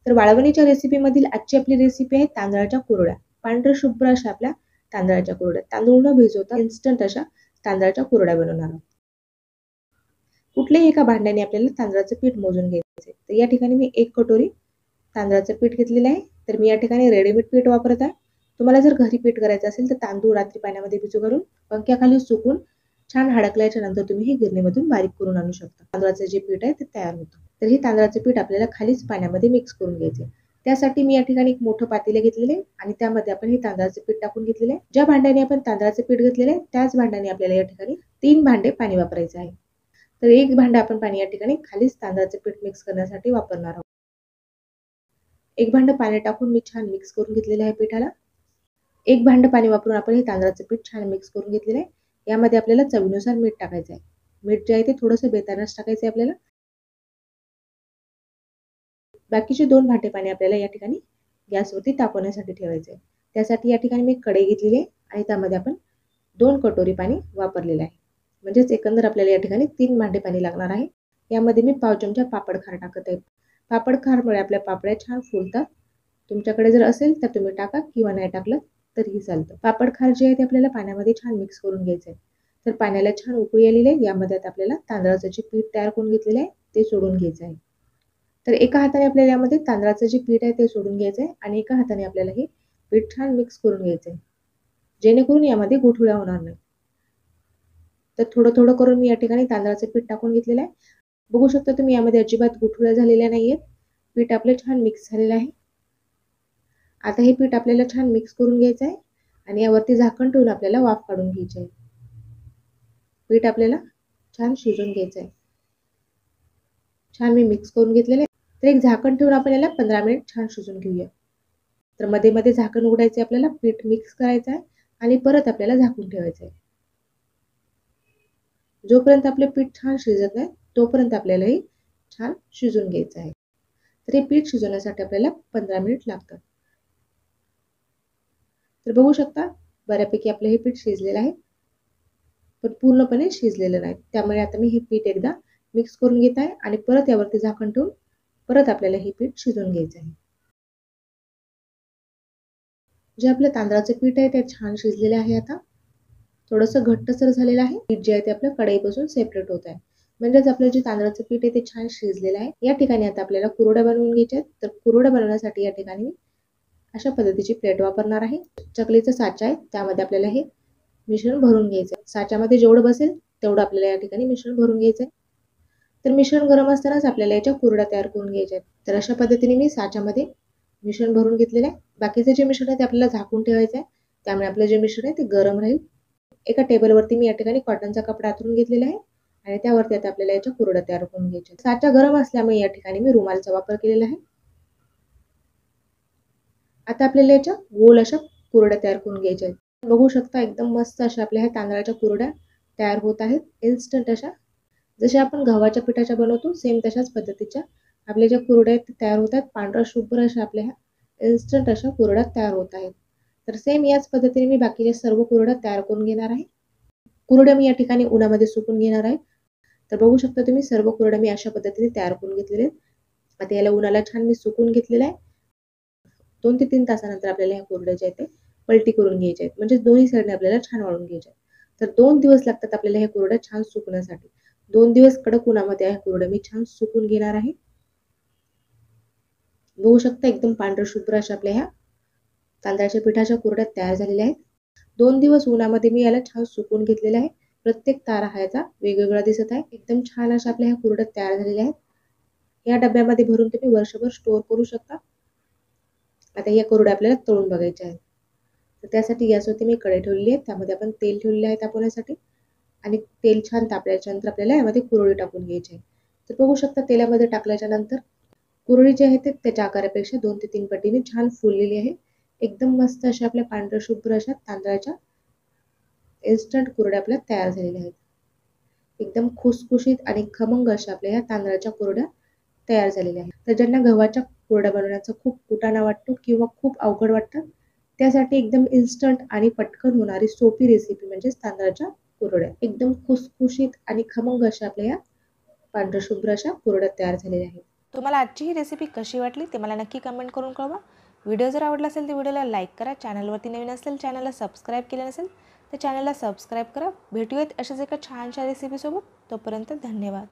तर वाळवणीच्या रेसिपीमधील आजची आपली रेसिपी आहे तांदळाच्या कुरड्या. पांढऱ्या शुभ्र अशा आपल्या तांदळाच्या कुरड्या. तांदूळ न भिजवता इन्स्टंट अशा तांदळाच्या कुरड्या बनवणार आहोत. कुठल्याही एका भांड्याने आपल्याला तांदळाचं पीठ मोजून घ्यायचं आहे. तर या ठिकाणी मी 1 कटोरी तांदळाचं पीठ घेतलेलं आहे. तर मी या ठिकाणी रेडीमेड पीठ वापरत आहे. तुम्हाला जर घरी पीठ करायचं असेल तर तांदूळ रात्री पाण्यामध्ये भिजू घालून पंख्याखाली सुकून छान हडकल्याच्या नंतर तुम्ही हे गिरणीमधून बारीक करून आणू शकता. तांदळाचं जे पीठ आहे ते तयार होतं. तर हे तांदळाचं पीठ आपल्याला खालीच पाण्यामध्ये मिक्स करून घ्यायचं. त्यासाठी मी या ठिकाणी एक मोठं पातेलं घेतलेलं आहे आणि त्यामध्ये आपण हे तांदळाचं पीठ टाकून घेतलेलं आहे. ज्या भांड्याने आपण तांदळाचं पीठ घेतलेलं आहे त्याच भांड्याने आपल्याला या ठिकाणी 3 भांडे पाणी वापरायचं आहे. तर 1 भांडं आपण पाणी या ठिकाणी खालीच तांदळाचं पीठ मिक्स करण्यासाठी वापरणार आहोत. 1 भांडं पाणी टाकून मी छान मिक्स करून घेतलेलं आहे पिठाला. 1 भांडं पाणी वापरून आपण हे तांदळाचं पीठ छान मिक्स करून घेतलेलं आहे. यामध्ये आपल्याला चवीनुसार मीठ टाकायचं आहे. मीठ जे आहे ते थोडंसं बेतानच टाकायचं आहे आपल्याला. बाकीचे 2 भांडे पाणी आपल्याला या ठिकाणी गॅसवरती तापवण्यासाठी ठेवायचं आहे. त्यासाठी या ठिकाणी मी कढई घेतलेली आहे आणि त्यामध्ये आपण 2 कटोरी पाणी वापरलेलं आहे. म्हणजेच एकंदर आपल्याला या ठिकाणी 3 भांडे पाणी लागणार आहे. यामध्ये मी पाव चमचा पापड खार टाकत आहे. पापड खारमुळे आपल्या पापड्या छान फुलतात. तुमच्याकडे जर असेल तर तुम्ही टाका किंवा नाही टाकलं तरीही चालतं. पापड खार जे आहे ते आपल्याला पाण्यामध्ये छान मिक्स करून घ्यायचं आहे. तर पाण्याला छान उकळी आलेली आहे. यामध्ये आता आपल्याला तांदळाचं जे पीठ तयार करून घेतलेलं आहे ते सोडून घ्यायचं आहे. तर एका हाताने आपल्याला यामध्ये तांदळाचं जे पीठ आहे ते सोडून घ्यायचं आहे आणि एका हाताने आपल्याला हे पीठ छान मिक्स करून घ्यायचं आहे, जेणेकरून यामध्ये गुठळ्या होणार नाही. तर थोडं थोडं करून मी या ठिकाणी तांदळाचं पीठ टाकून घेतलेलं आहे. बघू शकता तुम्ही यामध्ये अजिबात गुठळ्या झालेल्या नाहीयेत. पीठ आपलं छान मिक्स झालेलं आहे. आता हे पीठ आपल्याला छान मिक्स करून घ्यायचं आहे आणि यावरती झाकण ठेवून आपल्याला वाफ काढून घ्यायची आहे. पीठ आपल्याला छान शिजवून घ्यायचं आहे. छान मी मिक्स करून घेतलेलं आहे. तर एक झाकण ठेवून आपण याला 15 मिनिट छान शिजवून घेऊया. तर मध्ये मध्ये झाकण उघडायचे, आपल्याला पीठ मिक्स करायचं आहे आणि परत आपल्याला झाकून ठेवायचं आहे. जोपर्यंत आपले पीठ छान शिजत नाही तोपर्यंत आपल्याला हे छान शिजवून घ्यायचं आहे. तर हे पीठ शिजवण्यासाठी आपल्याला 15 मिनिट लागतात. तर बघू शकता बऱ्यापैकी आपलं हे पीठ शिजलेलं आहे, पण पूर्णपणे शिजलेलं नाही. त्यामुळे आता मी हे पीठ एकदा मिक्स करून घेत आहे आणि परत यावरती झाकण ठेवून परत आपल्याला हे पीठ शिजवून घ्यायचं आहे. जे आपलं तांदळाचं पीठ आहे ते छान शिजलेलं आहे. आता थोडंसं घट्टसर झालेलं आहे. पीठ जे आहे ते आपलं कढईपासून सेपरेट होत आहे. म्हणजेच आपलं जे तांदळाचं पीठ आहे ते छान शिजलेलं आहे. या ठिकाणी आता आपल्याला कुरड्या बनवून घ्यायच्या आहेत. तर कुरड्या बनवण्यासाठी या ठिकाणी मी अशा पद्धतीची प्लेट वापरणार आहे. चकलीचा साचा आहे, त्यामध्ये आपल्याला हे मिश्रण भरून घ्यायचं आहे. साच्यामध्ये जेवढं बसेल तेवढं आपल्याला या ठिकाणी मिश्रण भरून घ्यायचं आहे. तर मिश्रण गरम असतानाच आपल्याला याच्या कुरड्या तयार करून घ्यायच्या आहेत. तर अशा पद्धतीने मी साच्यामध्ये मिश्रण भरून घेतलेलं आहे. बाकीचं जे मिश्रण आहे ते आपल्याला झाकून ठेवायचं आहे. त्यामुळे आपलं जे मिश्रण आहे ते गरम राहील. एका टेबलवरती मी या ठिकाणी कॉटनचा कपडा अंथरून घेतलेला आहे आणि त्यावरती आता आपल्याला याच्या कुरड्या तयार करून घ्यायच्या. साचा गरम असल्यामुळे या ठिकाणी मी रुमालचा वापर केलेला आहे. आता आपल्याला याच्या गोल अशा कुरड्या तयार करून घ्यायच्या आहेत. बघू शकता एकदम मस्त अशा आपल्या ह्या तांदळाच्या कुरड्या तयार होत आहेत. इन्स्टंट अशा, जशा आपण गव्हाच्या पिठाच्या बनवतो सेम तशाच पद्धतीच्या आपल्या ज्या कुरड्या आहेत तयार होत आहेत. पांढरा शुभ्र अशा आपल्या ह्या इन्स्टंट अशा कुरड्या तयार होत आहेत. तर सेम याच पद्धतीने मी बाकीच्या सर्व कुरड्या तयार करून घेणार आहे. कुरड्या मी या ठिकाणी उन्हामध्ये सुकून घेणार आहे. तर बघू शकता तुम्ही सर्व कुरड्या मी अशा पद्धतीने तयार करून घेतलेले आहेत. आता याला उन्हाला छान मी सुकून घेतलेलं आहे. 2 ते 3 तासानंतर आपल्याला ह्या कुरड्या ज्या आहेत ते पलटी करून घ्यायच्या आहेत. म्हणजे दोन्ही साईडने आपल्याला छान वाळून घ्यायच्या आहेत. तर 2 दिवस लागतात आपल्याला ह्या कुरड्या छान सुकण्यासाठी. 2 दिवस कडक उन्हामध्ये ह्या कुरड्या मी छान सुकून घेणार आहे. बघू शकता एकदम पांढऱ्या शुभ्र अशा आपल्या ह्या तांदळाच्या पिठाच्या कुरड्या तयार झालेल्या आहेत. 2 दिवस उन्हामध्ये मी याला छान सुकून घेतलेला आहे. प्रत्येक तारा ह्याचा वेगवेगळा दिसत आहे. एकदम छान अशा आपल्या ह्या कुरड्या तयार झालेल्या आहेत. या डब्यामध्ये भरून तुम्ही वर्षभर स्टोअर करू शकता. आता या कुरड्या आपल्याला तळून बघायच्या आहेत. तर त्यासाठी गॅसवरती मी कढई ठेवलेली आहे. त्यामध्ये आपण तेल ठेवलेले आहे तापवण्यासाठी आणि तेल छान तापल्याच्या नंतर आपल्याला यामध्ये कुरडी टाकून घ्यायची आहे. तर बघू शकता तेलामध्ये टाकल्याच्या नंतर कुरडी जी आहे ते त्याच्या आकारापेक्षा 2 ते 3 पटीने छान फुललेली आहे. एकदम मस्त अशा आपल्या पांढऱ्या शुभ्र अशा तांदळाच्या इन्स्टंट कुरड्या आपल्या तयार झालेल्या आहेत. एकदम खुसखुशीत आणि खमंग अशा आपल्या ह्या तांदळाच्या कुरड्या तयार झालेल्या आहेत. तर ज्यांना गव्हाच्या कुरड्या बनवण्याचा खूप कुटाणा वाटतो किंवा खूप अवघड वाटतं त्यासाठी एकदम इन्स्टंट आणि पटकन होणारी सोपी रेसिपी म्हणजे तांदळाच्या कुरड्या. एकदम खुसखुशीत आणि खमंग अशा आपल्या ह्या पांढऱ्या शुभ्र अशा कुरड्या तयार झालेल्या आहेत. तुम्हाला आजची ही रेसिपी कशी वाटली ते मला नक्की कमेंट करून कळवा. व्हिडिओ जर आवडला असेल तर व्हिडिओला लाईक करा. चॅनलवरती नवीन असेल, चॅनलला सबस्क्राईब केलं नसेल तर चॅनलला सबस्क्राईब करा. भेटूयात अशाच एका छानशा रेसिपीसोबत. तोपर्यंत धन्यवाद.